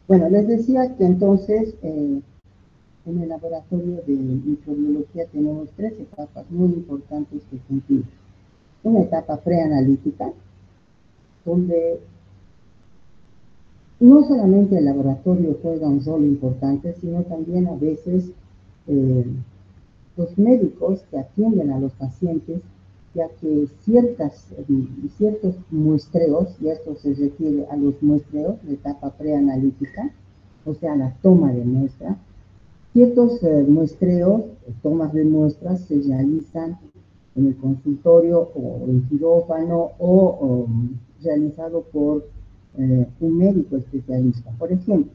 Bueno, les decía que entonces en el laboratorio de microbiología tenemos tres etapas muy importantes que cumplir. Una etapa preanalítica, donde no solamente el laboratorio juega un rol importante, sino también a veces eh, los médicos que atienden a los pacientes, ya que ciertos muestreos, y esto se refiere a los muestreos de etapa preanalítica, o sea, la toma de muestra, ciertos muestreos, tomas de muestras se realizan en el consultorio o en quirófano o realizado por un médico especialista. Por ejemplo,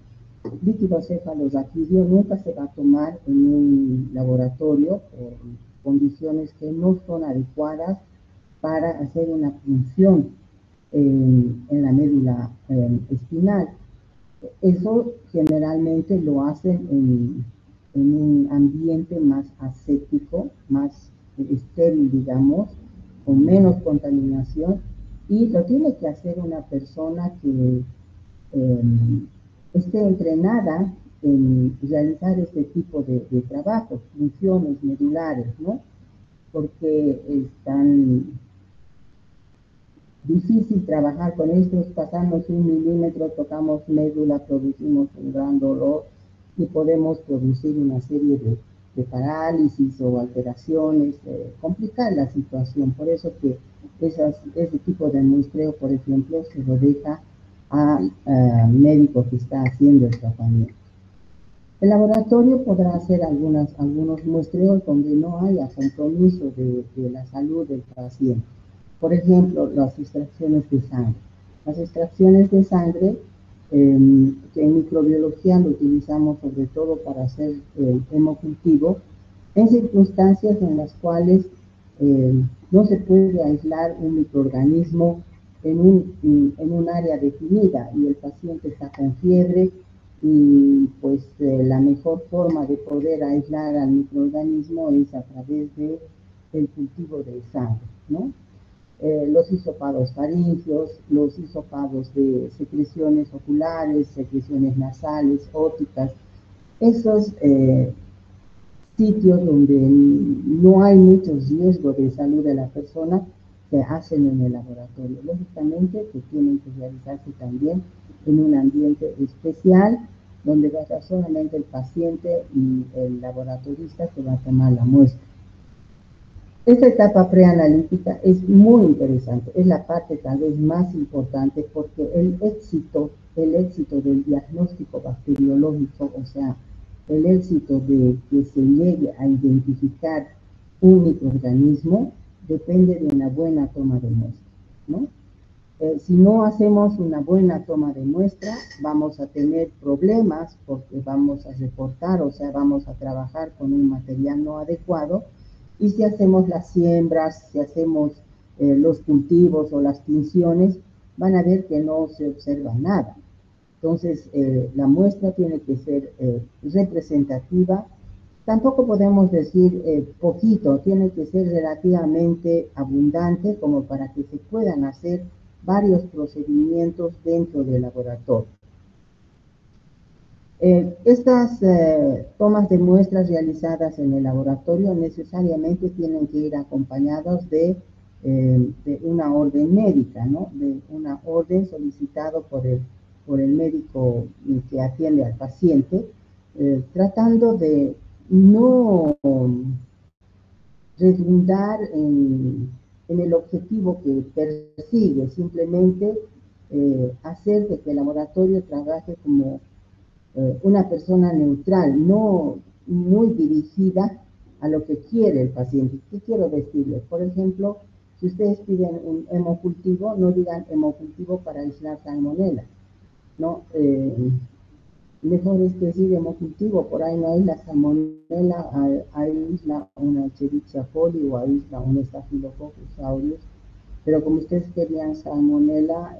líquido cefalorraquídeo nunca se va a tomar en un laboratorio por condiciones que no son adecuadas para hacer una punción en la médula espinal. Eso generalmente lo hacen en un ambiente más aséptico, más estéril, digamos, con menos contaminación, y lo tiene que hacer una persona que eh, esté entrenada en realizar este tipo de trabajos, funciones medulares, ¿no? Porque es tan difícil trabajar con esto, pasamos 1 milímetro, tocamos médula, producimos un gran dolor y podemos producir una serie de parálisis o alteraciones, complicar la situación. Por eso que ese tipo de muestreo, por ejemplo, se lo deja al médico que está haciendo el tratamiento. El laboratorio podrá hacer algunos muestreos donde no haya compromiso de la salud del paciente. Por ejemplo, las extracciones de sangre. Las extracciones de sangre, que en microbiología lo utilizamos sobre todo para hacer hemocultivo, en circunstancias en las cuales no se puede aislar un microorganismo en un área definida y el paciente está con fiebre y pues la mejor forma de poder aislar al microorganismo es a través del cultivo de sangre, ¿no? Los hisopados faríngeos, los hisopados de secreciones oculares, secreciones nasales, ópticas, esos sitios donde no hay mucho riesgo de salud de la persona se hacen en el laboratorio. Lógicamente que tienen que realizarse también en un ambiente especial donde va a estar solamente el paciente y el laboratorista que va a tomar la muestra. Esta etapa preanalítica es muy interesante, es la parte tal vez más importante porque el éxito del diagnóstico bacteriológico, o sea, el éxito de que se llegue a identificar un microorganismo depende de una buena toma de muestra, ¿no? Si no hacemos una buena toma de muestra, vamos a tener problemas porque vamos a reportar, o sea, vamos a trabajar con un material no adecuado. Y si hacemos las siembras, si hacemos los cultivos o las tinciones, van a ver que no se observa nada. Entonces, la muestra tiene que ser representativa. Tampoco podemos decir poquito, tiene que ser relativamente abundante como para que se puedan hacer varios procedimientos dentro del laboratorio. Estas tomas de muestras realizadas en el laboratorio necesariamente tienen que ir acompañadas de una orden médica, ¿no? De una orden solicitado por el médico que atiende al paciente, tratando de no redundar en el objetivo que persigue, simplemente hacer de que el laboratorio trabaje como una persona neutral, no muy dirigida a lo que quiere el paciente. ¿Qué quiero decirles? Por ejemplo, si ustedes piden un hemocultivo, no digan hemocultivo para aislar salmonela, ¿no? Mejor es decir hemocultivo, por ahí no hay la salmonela, aísla una Escherichia coli o aísla un Staphylococcus aureus, pero como ustedes querían salmonela,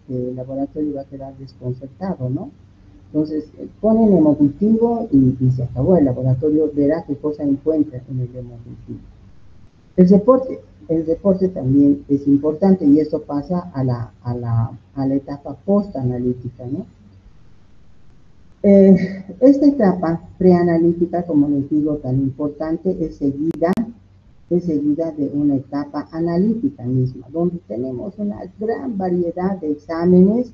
el laboratorio va a quedar desconcertado, ¿no? Entonces, ponen hemocultivo y se acabó. El laboratorio verá qué cosa encuentra en el hemocultivo. El reporte también es importante y eso pasa a la etapa postanalítica, ¿no? Esta etapa preanalítica, como les digo, tan importante, es seguida de una etapa analítica misma, donde tenemos una gran variedad de exámenes,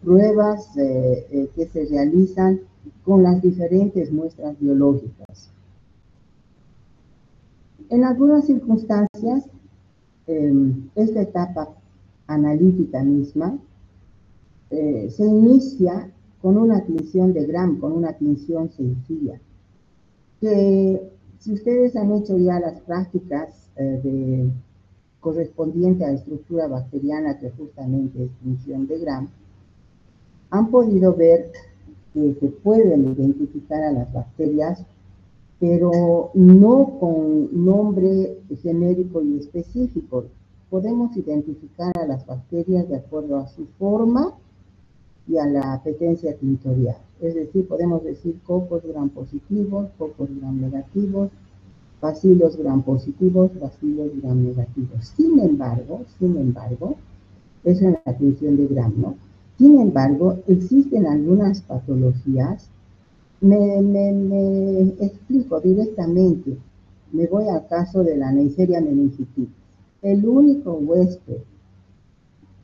pruebas que se realizan con las diferentes muestras biológicas. En algunas circunstancias, esta etapa analítica misma se inicia con una tinción de Gram, con una tinción sencilla, que si ustedes han hecho ya las prácticas correspondiente a la estructura bacteriana, que justamente es tinción de Gram, han podido ver que se pueden identificar a las bacterias, pero no con nombre genérico y específico. Podemos identificar a las bacterias de acuerdo a su forma y a la apetencia tintorial. Es decir, podemos decir cocos gram positivos, cocos gram negativos, bacilos gram positivos, bacilos gram negativos. Sin embargo, eso es la tinción de Gram, ¿no? Sin embargo, existen algunas patologías. Me explico directamente. Me voy al caso de la Neisseria meningitis. El único huésped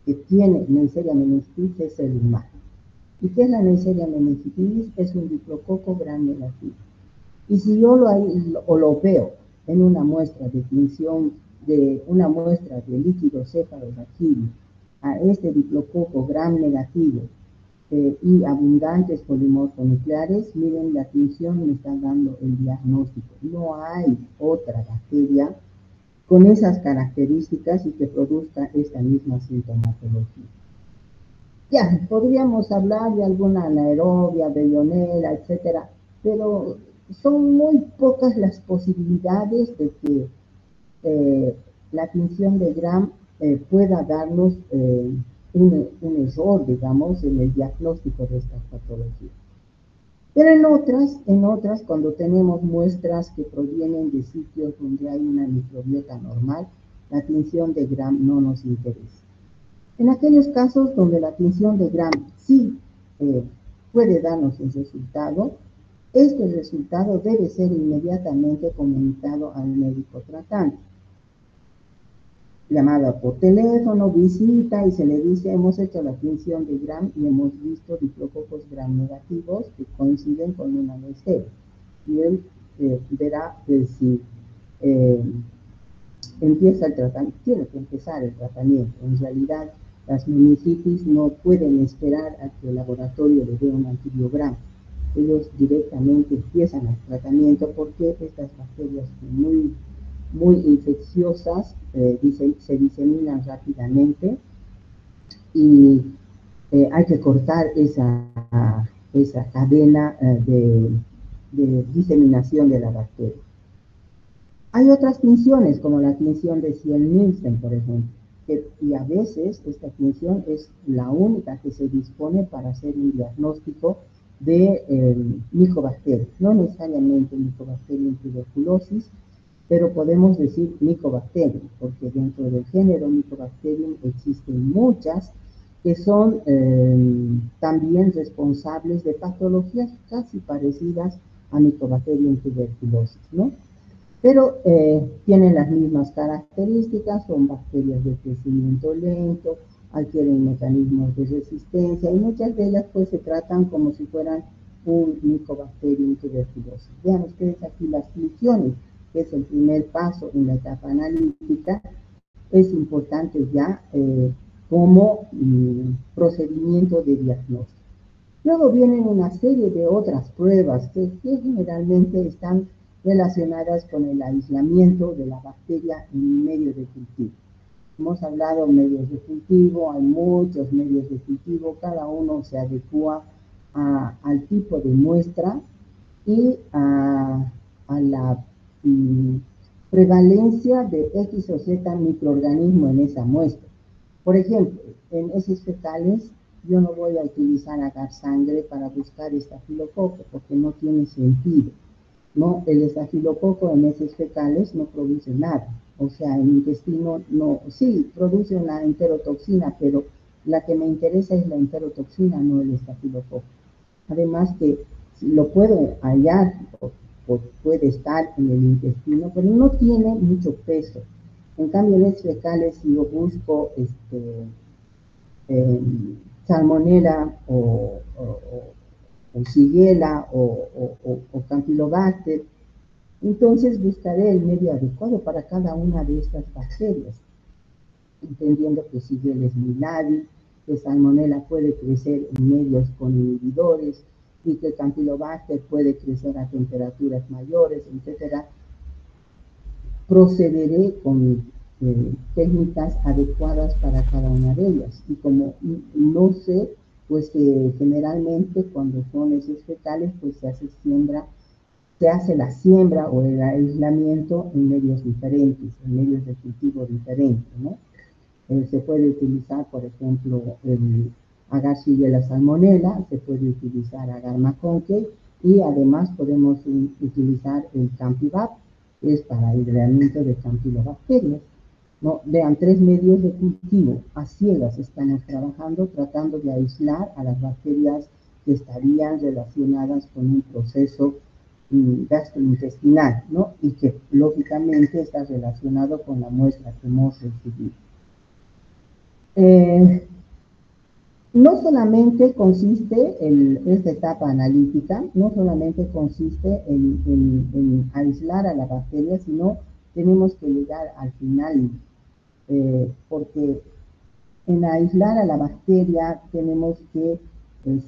que tiene Neisseria meningitis es el humano. ¿Y qué es la Neisseria meningitis? Es un diplococo gram negativo. Y si yo lo veo en una muestra de tinción, de una muestra de líquido cefalorraquídeo, a este diplococo gram negativo y abundantes polimorfonucleares, miren, la tinción me está dando el diagnóstico. No hay otra bacteria con esas características y que produzca esta misma sintomatología. Ya, podríamos hablar de alguna anaerobia, bellonera, etcétera, pero son muy pocas las posibilidades de que la tinción de Gram pueda darnos un error, digamos, en el diagnóstico de estas patologías. Pero en otras, cuando tenemos muestras que provienen de sitios donde hay una microbiota normal, la tinción de Gram no nos interesa. En aquellos casos donde la tinción de Gram sí puede darnos un resultado, este resultado debe ser inmediatamente comunicado al médico tratante. Llamada por teléfono, visita y se le dice: hemos hecho la tinción de Gram y hemos visto diplococos Gram negativos que coinciden con una Neisseria. Y él verá si empieza el tratamiento, tiene que empezar el tratamiento. En realidad, las meningitis no pueden esperar a que el laboratorio le dé un antibiograma. Ellos directamente empiezan el tratamiento porque estas bacterias son muy infecciosas, se diseminan rápidamente y hay que cortar esa cadena de diseminación de la bacteria. Hay otras tinciones, como la tinción de Ciel-Nielsen, por ejemplo, y a veces esta tinción es la única que se dispone para hacer un diagnóstico de micobacterias, no necesariamente Mycobacterium tuberculosis, pero podemos decir Mycobacterium, porque dentro del género Mycobacterium existen muchas que son también responsables de patologías casi parecidas a Mycobacterium tuberculosis, ¿no? Pero tienen las mismas características, son bacterias de crecimiento lento, adquieren mecanismos de resistencia y muchas de ellas pues se tratan como si fueran un Mycobacterium tuberculosis. Vean ustedes aquí las funciones, que es el primer paso en la etapa analítica, es importante ya como procedimiento de diagnóstico. Luego vienen una serie de otras pruebas que generalmente están relacionadas con el aislamiento de la bacteria en medio de cultivo. Hemos hablado de medios de cultivo, hay muchos medios de cultivo, cada uno se adecua al tipo de muestra y a la prevalencia de X o Z microorganismo en esa muestra. Por ejemplo, en heces fecales yo no voy a utilizar agar sangre para buscar estafilococo porque no tiene sentido, ¿no? El estafilococo en heces fecales no produce nada, o sea, el intestino no, sí, produce una enterotoxina, pero la que me interesa es la enterotoxina, no el estafilococo. Además que lo puedo hallar o puede estar en el intestino, pero no tiene mucho peso. En cambio, en heces fecales, si yo busco eh, salmonella o shigella o campylobacter, entonces buscaré el medio adecuado para cada una de estas bacterias, entendiendo que shigella es muy lábil, que salmonella puede crecer en medios con inhibidores y que campylobacter puede crecer a temperaturas mayores, etcétera. Procederé con técnicas adecuadas para cada una de ellas. Y como no sé, pues generalmente cuando son heces fecales, pues se hace la siembra o el aislamiento en medios diferentes, en medios de cultivo diferentes, ¿no? Se puede utilizar, por ejemplo, el agar Shigella salmonella, se puede utilizar agar maconque y además podemos utilizar el Campivap, que es para aislamiento de campylobacterias. ¿No? Vean, 3 medios de cultivo a ciegas estamos trabajando, tratando de aislar a las bacterias que estarían relacionadas con un proceso gastrointestinal, ¿no? Y que lógicamente está relacionado con la muestra que hemos recibido. No solamente consiste esta etapa analítica, no solamente consiste en aislar a la bacteria, sino tenemos que llegar al final, porque en aislar a la bacteria tenemos que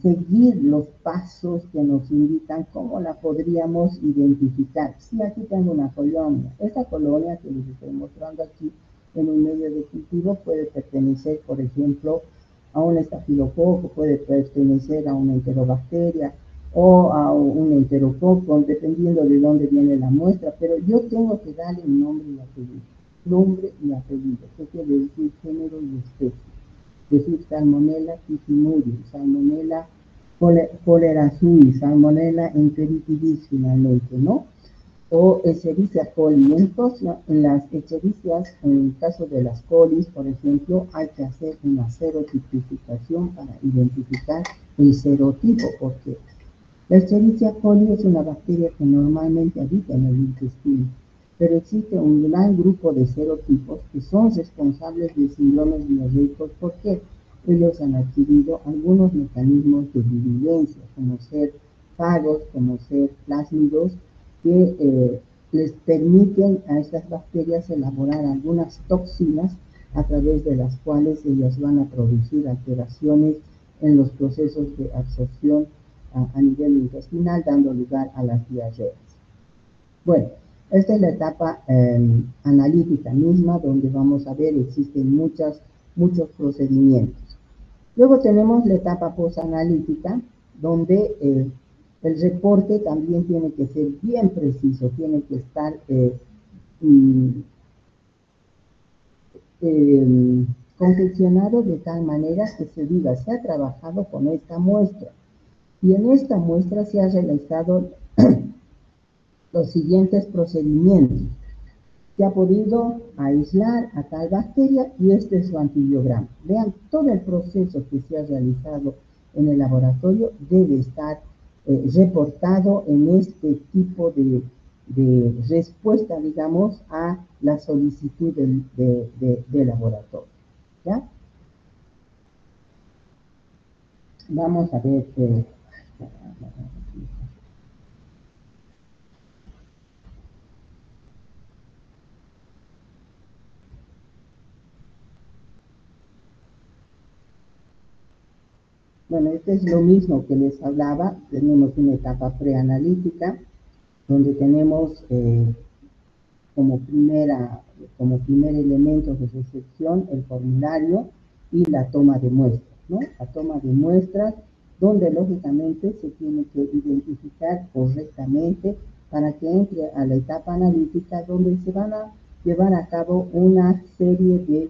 seguir los pasos que nos indican cómo la podríamos identificar. Sí, aquí tengo una colonia. Esta colonia que les estoy mostrando aquí en un medio de cultivo puede pertenecer, por ejemplo, a un estafilococo, puede pertenecer a una enterobacteria o a un enterococo, dependiendo de dónde viene la muestra, pero yo tengo que darle un nombre y apellido. Nombre y apellido, que quiere decir género y especie. Decir Salmonella typhimurium, Salmonella cholerae, Salmonella enteritidis finalmente, ¿no? O Escherichia coli. Entonces, en las Escherichias, en el caso de las colis, por ejemplo, hay que hacer una serotipificación para identificar el serotipo, porque la Escherichia coli es una bacteria que normalmente habita en el intestino, pero existe un gran grupo de serotipos que son responsables de síndromes diarreicos porque ellos han adquirido algunos mecanismos de virulencia, como ser fagos, como ser plásmidos, que les permiten a estas bacterias elaborar algunas toxinas a través de las cuales ellas van a producir alteraciones en los procesos de absorción a nivel intestinal, dando lugar a las diarreas. Bueno, esta es la etapa analítica misma, donde vamos a ver, existen muchos procedimientos. Luego tenemos la etapa posanalítica, donde el reporte también tiene que ser bien preciso, tiene que estar confeccionado de tal manera que se diga, se ha trabajado con esta muestra, y en esta muestra se ha realizado los siguientes procedimientos. Se ha podido aislar a tal bacteria y este es su antibiograma. Vean, todo el proceso que se ha realizado en el laboratorio debe estar reportado en este tipo de respuesta, digamos, a la solicitud de laboratorio. ¿Ya? Vamos a ver. Bueno, esto es lo mismo que les hablaba. Tenemos una etapa preanalítica, donde tenemos como primer elemento de recepción el formulario y la toma de muestras, ¿no? La toma de muestras, donde lógicamente se tiene que identificar correctamente para que entre a la etapa analítica, donde se van a llevar a cabo una serie de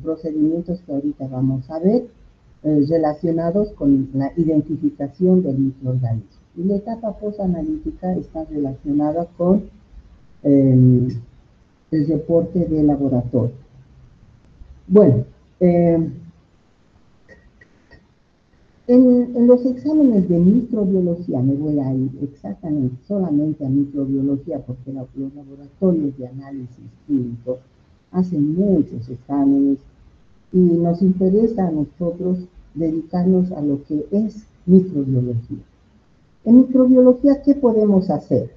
procedimientos que ahorita vamos a ver, relacionados con la identificación del microorganismo. Y la etapa posanalítica está relacionada con el reporte de laboratorio. Bueno, En los exámenes de microbiología, me voy a ir exactamente solamente a microbiología, porque los laboratorios de análisis clínico hacen muchos exámenes y nos interesa a nosotros dedicarnos a lo que es microbiología. En microbiología, ¿qué podemos hacer?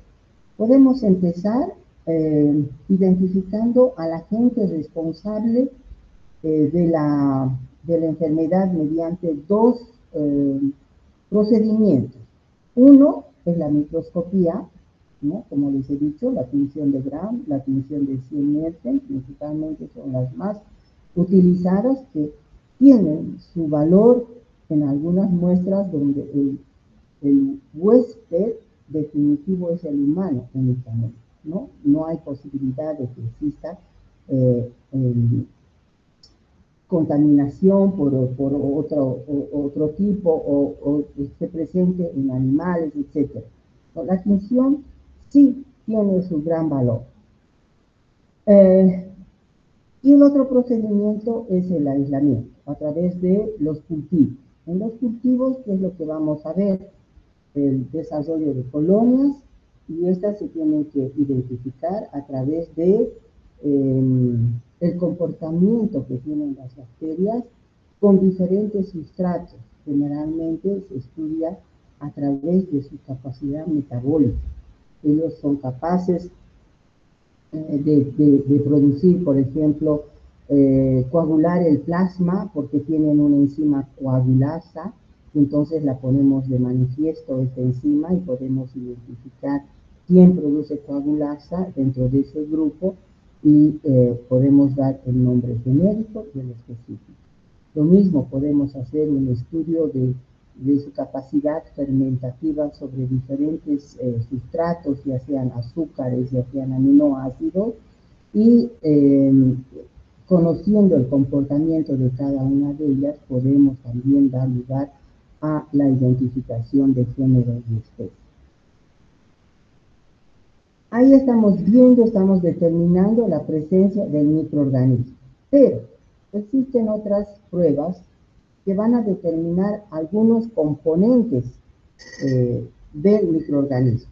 Podemos empezar identificando al agente responsable de la enfermedad mediante dos procedimientos. Uno es la microscopía, ¿no? Como les he dicho, la tinción de Gram, la tinción de Siemens, principalmente son las más utilizadas, que tienen su valor en algunas muestras donde el huésped definitivo es el humano únicamente, ¿no? No hay posibilidad de que exista contaminación por otro tipo o se presente en animales, etc. La tinción sí tiene su gran valor. Y el otro procedimiento es el aislamiento a través de los cultivos. En los cultivos, ¿qué es lo que vamos a ver? El desarrollo de colonias, y estas se tienen que identificar a través de el comportamiento que tienen las bacterias con diferentes sustratos. Generalmente se estudia a través de su capacidad metabólica. Ellos son capaces de producir, por ejemplo, coagular el plasma porque tienen una enzima coagulasa, entonces la ponemos de manifiesto esta enzima y podemos identificar quién produce coagulasa dentro de ese grupo y podemos dar el nombre genérico y el específico. Lo mismo podemos hacer un estudio de su capacidad fermentativa sobre diferentes sustratos, ya sean azúcares, ya sean aminoácidos, y conociendo el comportamiento de cada una de ellas, podemos también dar lugar a la identificación de género y especie. Ahí estamos viendo, estamos determinando la presencia del microorganismo, pero existen otras pruebas que van a determinar algunos componentes del microorganismo.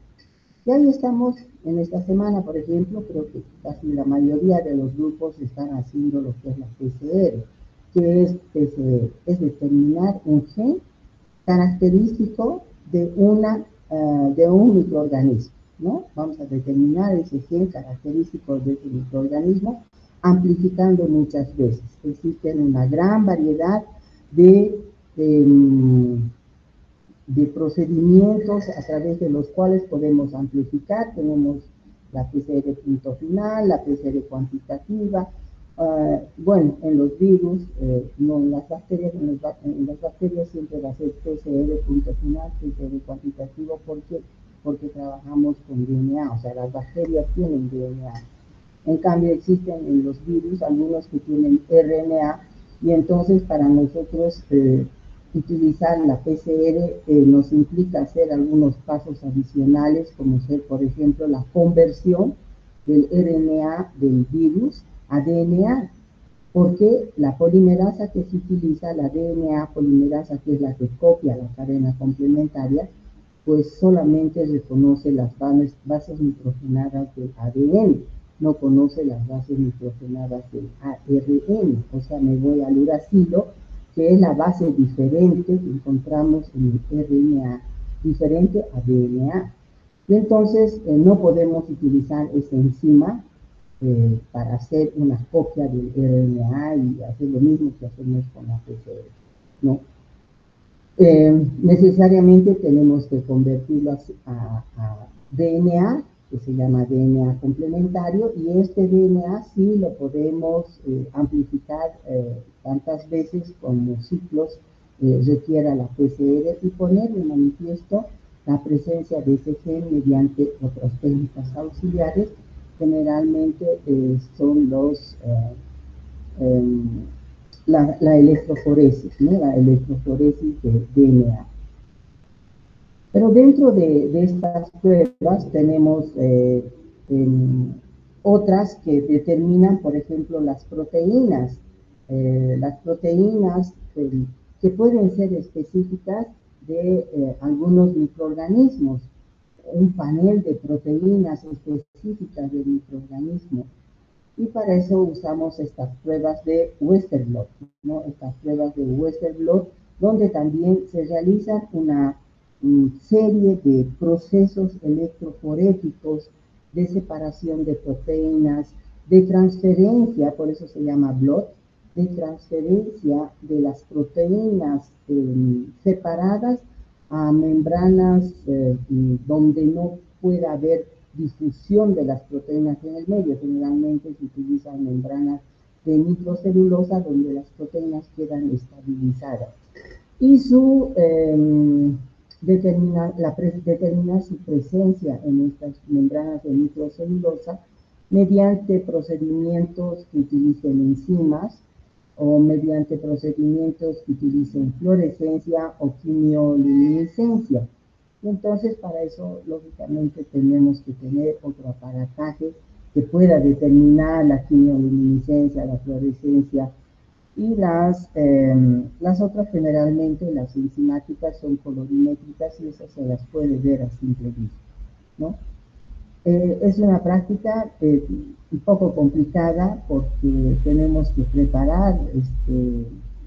Y ahí estamos en esta semana, por ejemplo, creo que casi la mayoría de los grupos están haciendo lo que es la PCR. ¿Qué es PCR? Es determinar un gen característico de un microorganismo, ¿no? Vamos a determinar ese gen característico de ese microorganismo amplificando muchas veces. Existen una gran variedad de procedimientos a través de los cuales podemos amplificar. Tenemos la PCR punto final, la PCR cuantitativa. Bueno, en los virus, no en las bacterias, en las bacterias siempre va a ser PCR punto final, PCR cuantitativo, porque trabajamos con DNA, o sea, las bacterias tienen DNA. En cambio, existen en los virus algunos que tienen RNA, y entonces para nosotros utilizar la PCR nos implica hacer algunos pasos adicionales, como ser, por ejemplo, la conversión del RNA del virus a DNA, porque la polimerasa que se utiliza, la DNA polimerasa, que es la que copia la cadena complementaria, pues solamente reconoce las bases nitrogenadas del ADN, no conoce las bases nitrogenadas del ARN. O sea, me voy al uracilo, que es la base diferente que encontramos en el RNA, diferente a DNA. Y entonces no podemos utilizar esa enzima para hacer una copia del RNA y hacer lo mismo que hacemos con la PCR, ¿no? Necesariamente tenemos que convertirlo a DNA, que se llama DNA complementario, y este DNA sí lo podemos amplificar tantas veces como ciclos requiera la PCR y poner de manifiesto la presencia de ese gen mediante otras técnicas auxiliares. Generalmente son la electroforesis, ¿no? La electroforesis de DNA. Pero dentro de estas pruebas tenemos otras que determinan, por ejemplo, las proteínas. Las proteínas que pueden ser específicas de algunos microorganismos, un panel de proteínas específicas del microorganismo. Y para eso usamos estas pruebas de Westerblot, ¿no? Estas pruebas de Westerblot, donde también se realizan una serie de procesos electroforéticos de separación de proteínas, de transferencia, por eso se llama blot, de transferencia de las proteínas separadas a membranas donde no pueda haber difusión de las proteínas en el medio. Generalmente se utilizan membranas de microcelulosa donde las proteínas quedan estabilizadas. Y determinar su presencia en estas membranas de microcelulosa mediante procedimientos que utilicen enzimas o mediante procedimientos que utilicen fluorescencia o quimioluminiscencia. Y entonces para eso, lógicamente, tenemos que tener otro aparataje que pueda determinar la quimioluminiscencia, la fluorescencia, y las otras generalmente, las enzimáticas, son colorimétricas y esas se las puede ver a simple vista, ¿no? Es una práctica un poco complicada porque tenemos que preparar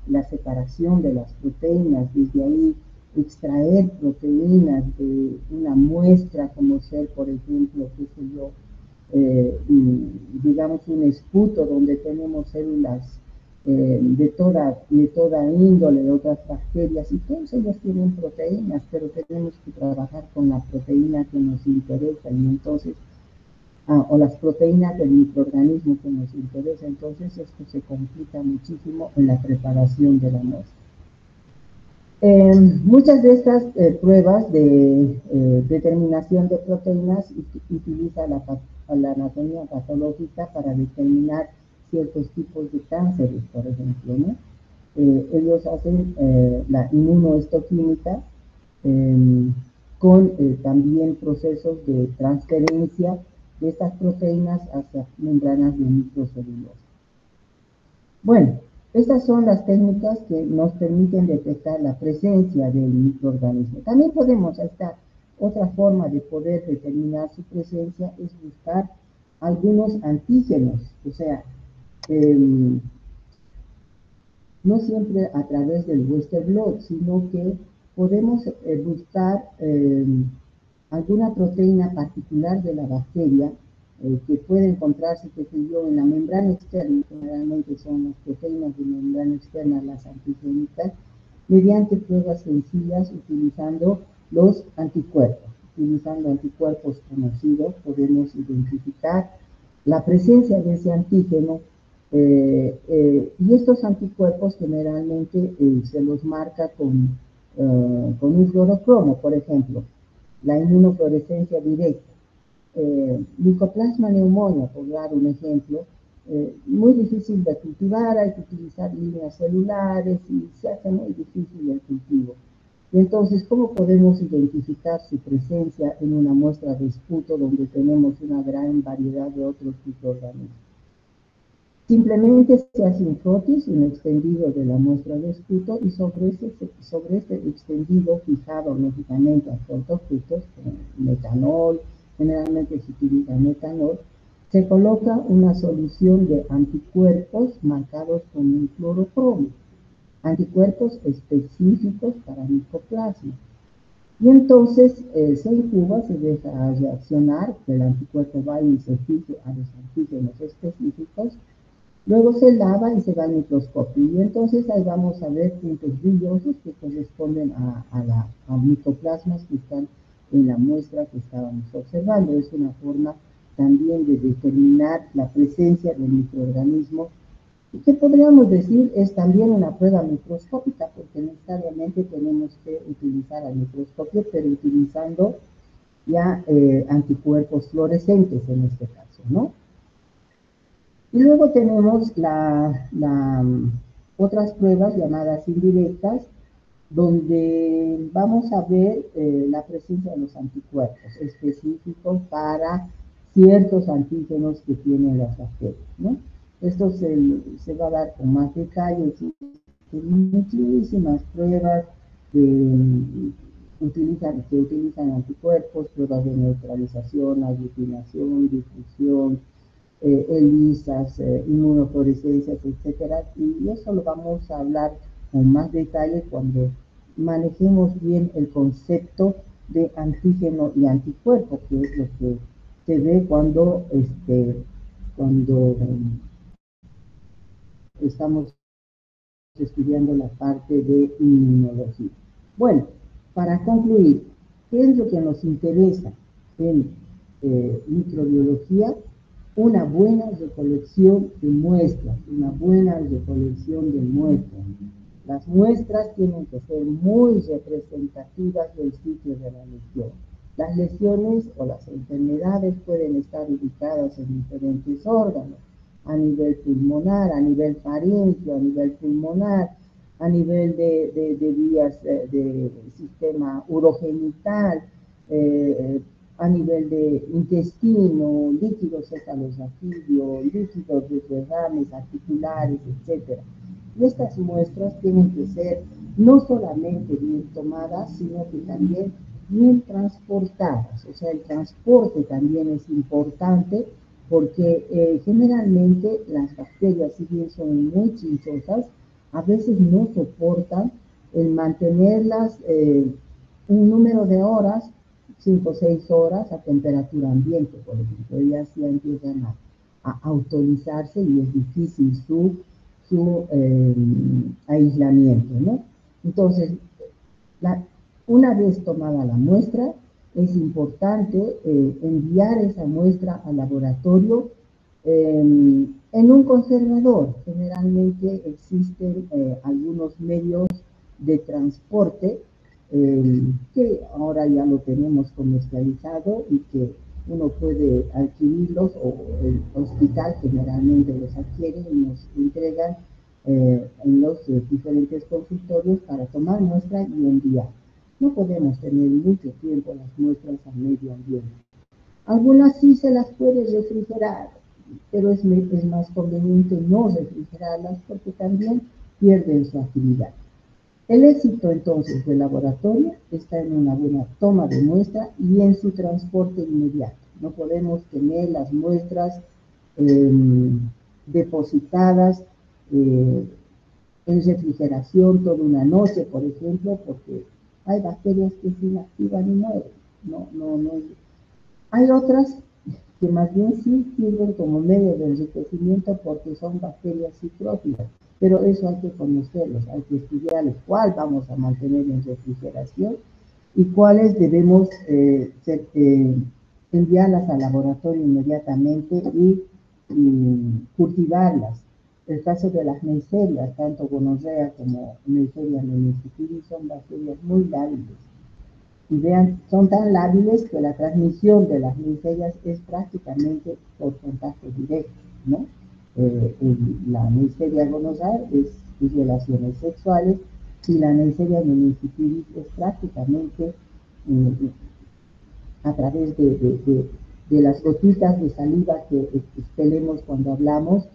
la separación de las proteínas, desde ahí extraer proteínas de una muestra, como ser, por ejemplo, qué sé yo, digamos un esputo donde tenemos células de toda índole, de otras bacterias, y todos ellos tienen proteínas, pero tenemos que trabajar con la proteína que nos interesa, y entonces, o las proteínas del microorganismo que nos interesa. Entonces esto se complica muchísimo en la preparación de la muestra. Muchas de estas pruebas de determinación de proteínas utilizan la anatomía patológica para determinar ciertos tipos de cánceres, por ejemplo, ¿no? Ellos hacen la inmunohistoquímica con también procesos de transferencia de estas proteínas hacia membranas de microcelulosa. Bueno, estas son las técnicas que nos permiten detectar la presencia del microorganismo. También podemos, otra forma de poder determinar su presencia es buscar algunos antígenos, o sea, no siempre a través del Westerblot, sino que podemos buscar alguna proteína particular de la bacteria que puede encontrarse, que sé yo, en la membrana externa. Generalmente son las proteínas de membrana externa, las antigénicas, mediante pruebas sencillas utilizando los anticuerpos. Utilizando anticuerpos conocidos podemos identificar la presencia de ese antígeno, y estos anticuerpos generalmente se los marca con un fluorocromo, por ejemplo, la inmunofluorescencia directa. Mycoplasma pneumonia, por dar un ejemplo, muy difícil de cultivar, hay que utilizar líneas celulares y se hace muy difícil el cultivo. Y entonces, ¿cómo podemos identificar su presencia en una muestra de esputo donde tenemos una gran variedad de otros microorganismos? Simplemente se hace un frotis, un extendido de la muestra de esputo, y sobre este extendido, fijado lógicamente a fotofrutos, con metanol, generalmente se utiliza metanol, se coloca una solución de anticuerpos marcados con un fluorocromo, anticuerpos específicos para micoplasma. Y entonces se incuba, se deja reaccionar, que el anticuerpo va y se fije a los antígenos específicos. Luego se lava y se va al microscopio, y entonces ahí vamos a ver puntos brillosos que corresponden a micoplasmas que están en la muestra que estábamos observando. Es una forma también de determinar la presencia del microorganismo, y que podríamos decir es también una prueba microscópica, porque necesariamente tenemos que utilizar al microscopio, pero utilizando ya anticuerpos fluorescentes en este caso, ¿no? Y luego tenemos otras pruebas llamadas indirectas, donde vamos a ver la presencia de los anticuerpos específicos para ciertos antígenos que tienen las bacterias, ¿no? Esto se va a dar con más detalle, existen existen muchísimas pruebas que utilizan anticuerpos, pruebas de neutralización, aglutinación, difusión, ELISAs, inmunofluorescencias, etcétera, y eso lo vamos a hablar con más detalle cuando manejemos bien el concepto de antígeno y anticuerpo, que es lo que se ve cuando estamos estudiando la parte de inmunología. Bueno, para concluir, ¿qué es lo que nos interesa en microbiología? Una buena recolección de muestras, una buena recolección de muestras. Las muestras tienen que ser muy representativas del sitio de la lesión. Las lesiones o las enfermedades pueden estar ubicadas en diferentes órganos, a nivel pulmonar, a nivel faríngeo, a nivel pulmonar, a nivel de vías de sistema urogenital, a nivel de intestino, líquidos cefalorraquídeos, líquidos de derrames articulares, etc. Y estas muestras tienen que ser no solamente bien tomadas, sino que también bien transportadas. O sea, el transporte también es importante porque generalmente las bacterias, si bien son muy chinchosas, a veces no soportan el mantenerlas un número de horas, 5 o 6 horas a temperatura ambiente, por ejemplo. Ellas ya empiezan a autorizarse y es difícil su aislamiento, ¿no? Entonces, una vez tomada la muestra, es importante enviar esa muestra al laboratorio en un conservador. Generalmente existen algunos medios de transporte que ahora ya lo tenemos comercializado y que uno puede adquirirlos, o el hospital generalmente los adquiere y nos entregan en los diferentes consultorios para tomar muestra y enviar. No podemos tener mucho tiempo las muestras al medio ambiente. Algunas sí se las puede refrigerar, pero es más conveniente no refrigerarlas porque también pierden su actividad. El éxito entonces del laboratorio está en una buena toma de muestra y en su transporte inmediato. No podemos tener las muestras depositadas en refrigeración toda una noche, por ejemplo, porque hay bacterias que se inactivan y mueren. No. Hay otras que más bien sí sirven como medio de enriquecimiento porque son bacterias citrófilas, pero eso hay que conocerlos, hay que estudiarles cuál vamos a mantener en refrigeración y cuáles debemos enviarlas al laboratorio inmediatamente y cultivarlas. El caso de las neiserias, tanto gonorrea como Neisseria meningitidis, son bacterias muy lábiles. Y vean, son tan lábiles que la transmisión de las neiserias es prácticamente por contacto directo, ¿no? La Neisseria gonorrhoeae es relaciones sexuales y la Neisseria meningitidis es prácticamente a través de las gotitas de saliva que expelemos cuando hablamos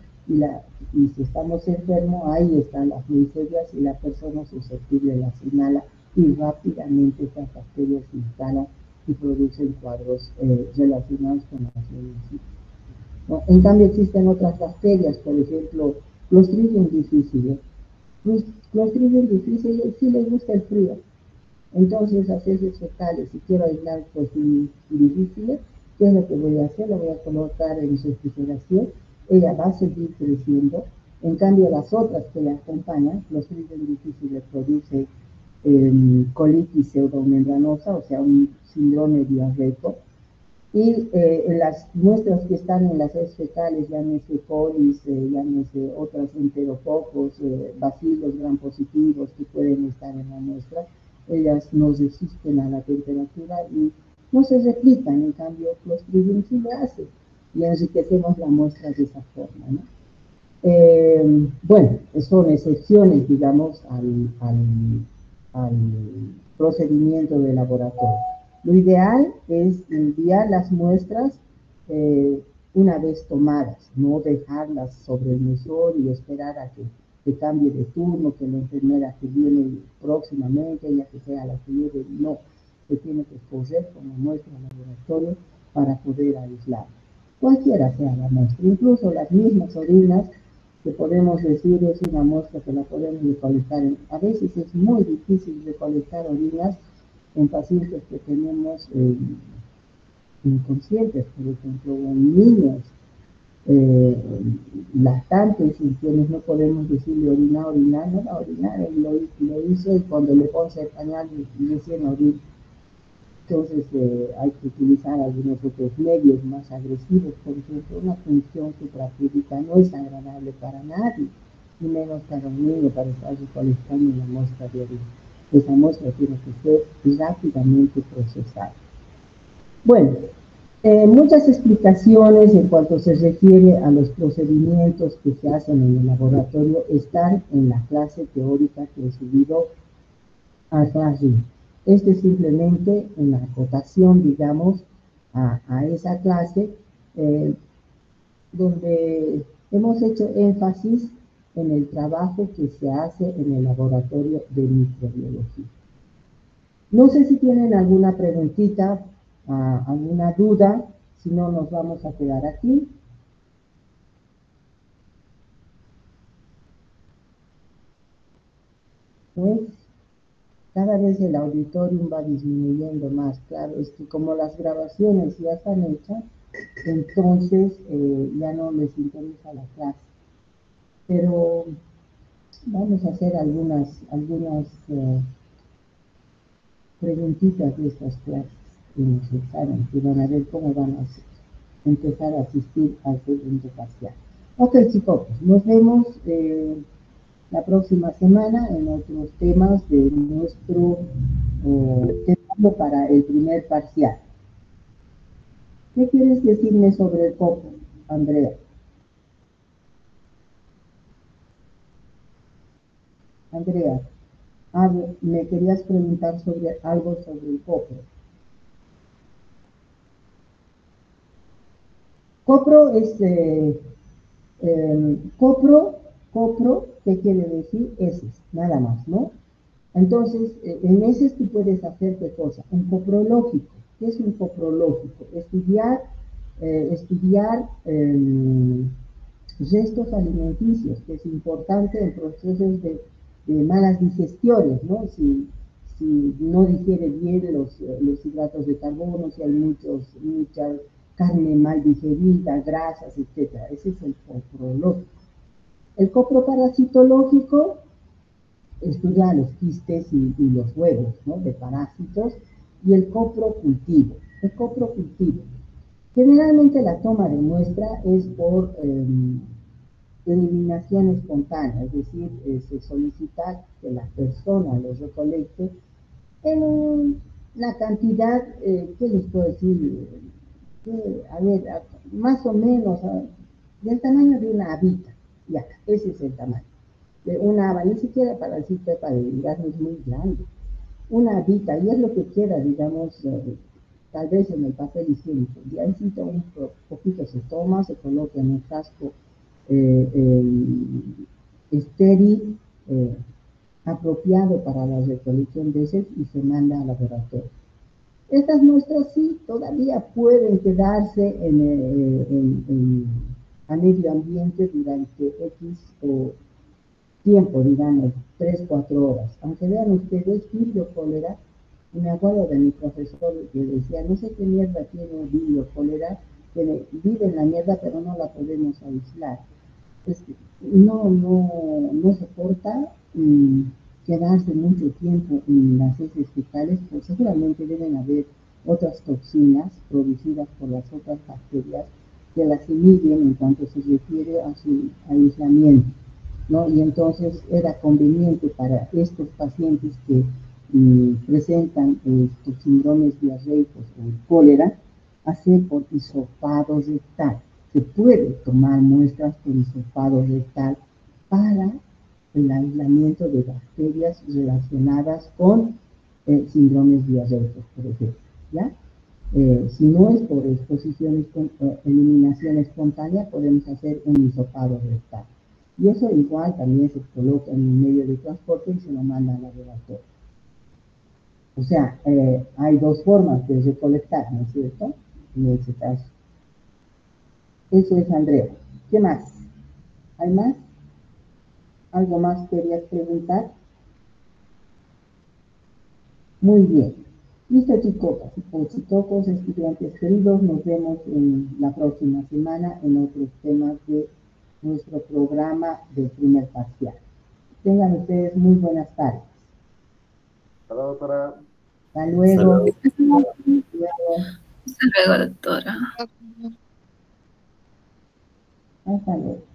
y si estamos enfermos, ahí están las neiserias y la persona susceptible las inhala y rápidamente estas bacterias se instalan y producen cuadros relacionados con las meningitis. ¿No? En cambio existen otras bacterias, por ejemplo, Clostridium difficile. Clostridium difficile sí les gusta el frío. Entonces, las heces fecales, si quiero aislar Clostridium difficile, ¿qué es lo que voy a hacer? Lo voy a colocar en refrigeración, ella va a seguir creciendo. En cambio, las otras que la acompañan, Clostridium difficile produce colitis pseudomembranosa, o sea, un síndrome diarreico. Y las muestras que están en las heces fecales, llámese colis, llámese otras enterococos, bacilos gram positivos que pueden estar en la muestra, ellas no resisten a la temperatura y no se replican. En cambio, Clostridium sí lo hace y enriquecemos la muestra de esa forma, ¿no? Bueno, son excepciones, digamos, al procedimiento de laboratorio. Lo ideal es enviar las muestras una vez tomadas, no dejarlas sobre el mesón y esperar a que que cambie de turno, que la enfermera que viene próximamente, ella que sea la que lleve, no, se tiene que correr con la muestra al laboratorio para poder aislar. Cualquiera sea la muestra, incluso las mismas orinas, que podemos decir es una muestra que la podemos recolectar. A veces es muy difícil recolectar orinas en pacientes que tenemos inconscientes, por ejemplo, en niños lactantes y quienes no podemos decirle orinar, no va a orinar, él lo hizo y cuando le pones el pañal recién orina. Entonces hay que utilizar algunos otros medios más agresivos, por ejemplo, una función suprapúbica no es agradable para nadie, y menos para un niño para estar recolectando una muestra de orina. Esa muestra tiene que ser rápidamente procesada. Bueno, muchas explicaciones en cuanto se refiere a los procedimientos que se hacen en el laboratorio están en la clase teórica que he subido a Classroom. Este es simplemente una acotación, digamos, a esa clase donde hemos hecho énfasis en el trabajo que se hace en el laboratorio de microbiología. No sé si tienen alguna preguntita, alguna duda, si no nos vamos a quedar aquí. Pues cada vez el auditorium va disminuyendo más, claro, es que como las grabaciones ya están hechas, entonces ya no les interesa la clase. Pero vamos a hacer algunas preguntitas de estas clases en los exámenes y van a ver cómo van a empezar a asistir al segundo parcial. Ok, chicos, nos vemos la próxima semana en otros temas de nuestro tema para el primer parcial. ¿Qué quieres decirme sobre el copro, Andrea? Andrea, me querías preguntar sobre algo sobre el copro. Copro es copro, ¿qué quiere decir? Heces, nada más, ¿no? Entonces, en heces tú puedes hacer qué cosa, un coprológico. ¿Qué es un coprológico? Estudiar restos alimenticios, que es importante en procesos de malas digestiones, ¿no? Si no digiere bien los hidratos de carbono, si hay mucha carne mal digerida, grasas, etc. Ese es el coprológico. El coproparasitológico estudia los quistes y los huevos, ¿no?, de parásitos, y el coprocultivo. El coprocultivo. Generalmente la toma de muestra es por eliminación espontánea, es decir, se solicita que la persona los recolecte en la cantidad, ¿qué les puedo decir? A ver, más o menos del tamaño de una habita, ya, ese es el tamaño. De una haba, ni siquiera para decir pepa de gas es muy grande. Una habita, y es lo que queda, digamos, tal vez en el papel higiénico. Ya necesita un poquito, se toma, se coloca en un frasco estéril, apropiado para la recolección de heces y se manda al laboratorio. Estas muestras sí todavía pueden quedarse a medio ambiente durante X o tiempo, digamos, 3-4 horas. Aunque vean ustedes, Vibrio cólera, y me acuerdo de mi profesor que decía, no sé qué mierda tiene Vibrio cólera, que vive en la mierda pero no la podemos aislar. No soporta quedarse mucho tiempo en las heces fecales, pues seguramente deben haber otras toxinas producidas por las otras bacterias que las inhiben en cuanto se refiere a su aislamiento, ¿no? Y entonces era conveniente para estos pacientes que presentan estos síndromes diarreicos o cólera, hacer por hisopado rectal. Se puede tomar muestras por hisopado rectal para el aislamiento de bacterias relacionadas con síndromes diarreicos, por ejemplo, ¿ya? Si no es por exposición eliminación espontánea, podemos hacer un hisopado rectal. Y eso igual también se coloca en un medio de transporte y se lo manda al laboratorio. O sea, hay dos formas de recolectar, ¿no es cierto? En ese caso. Eso es, Andrea. ¿Qué más? ¿Hay más? ¿Algo más querías preguntar? Muy bien. Listo, chicos, chicos, estudiantes queridos, nos vemos en la próxima semana en otros temas de nuestro programa de primer parcial. Tengan ustedes muy buenas tardes. Hasta luego, doctora. Hasta luego. Hasta Luego. luego, doctora. Hasta luego.